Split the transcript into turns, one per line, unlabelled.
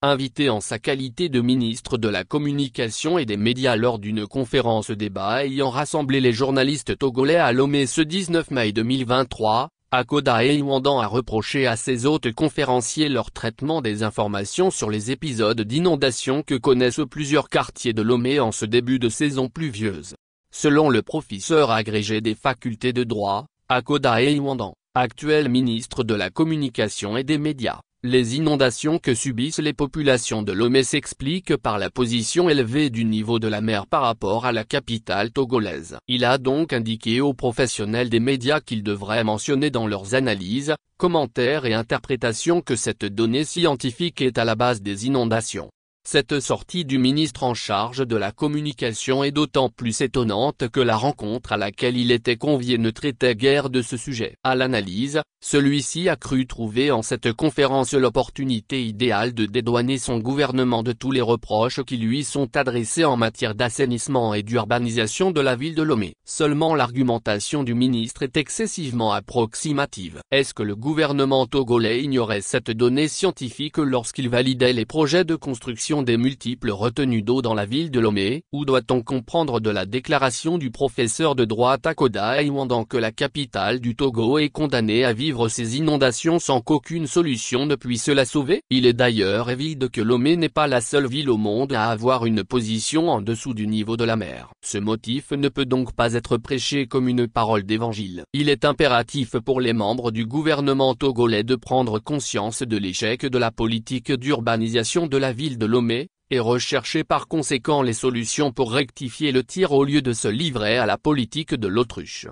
invité en sa qualité de ministre de la Communication et des Médias lors d'une conférence débat ayant rassemblé les journalistes togolais à Lomé ce 19 mai 2023, Akoda Eiwandang a reproché à ses hôtes conférenciers leur traitement des informations sur les épisodes d'inondation que connaissent plusieurs quartiers de Lomé en ce début de saison pluvieuse. Selon le professeur agrégé des facultés de droit, Akoda Eiwandang, actuel ministre de la Communication et des Médias, les inondations que subissent les populations de Lomé s'expliquent par la position élevée du niveau de la mer par rapport à la capitale togolaise. Il a donc indiqué aux professionnels des médias qu'ils devraient mentionner dans leurs analyses, commentaires et interprétations que cette donnée scientifique est à la base des inondations. Cette sortie du ministre en charge de la communication est d'autant plus étonnante que la rencontre à laquelle il était convié ne traitait guère de ce sujet. À l'analyse, celui-ci a cru trouver en cette conférence l'opportunité idéale de dédouaner son gouvernement de tous les reproches qui lui sont adressés en matière d'assainissement et d'urbanisation de la ville de Lomé. Seulement l'argumentation du ministre est excessivement approximative. Est-ce que le gouvernement togolais ignorait cette donnée scientifique lorsqu'il validait les projets de construction des multiples retenues d'eau dans la ville de Lomé, ou doit-on comprendre de la déclaration du professeur de droit Akoda Eiwandang que la capitale du Togo est condamnée à vivre ces inondations sans qu'aucune solution ne puisse la sauver? Il est d'ailleurs évident que Lomé n'est pas la seule ville au monde à avoir une position en dessous du niveau de la mer. Ce motif ne peut donc pas être prêché comme une parole d'évangile. Il est impératif pour les membres du gouvernement togolais de prendre conscience de l'échec de la politique d'urbanisation de la ville de Lomé, et rechercher par conséquent les solutions pour rectifier le tir au lieu de se livrer à la politique de l'autruche.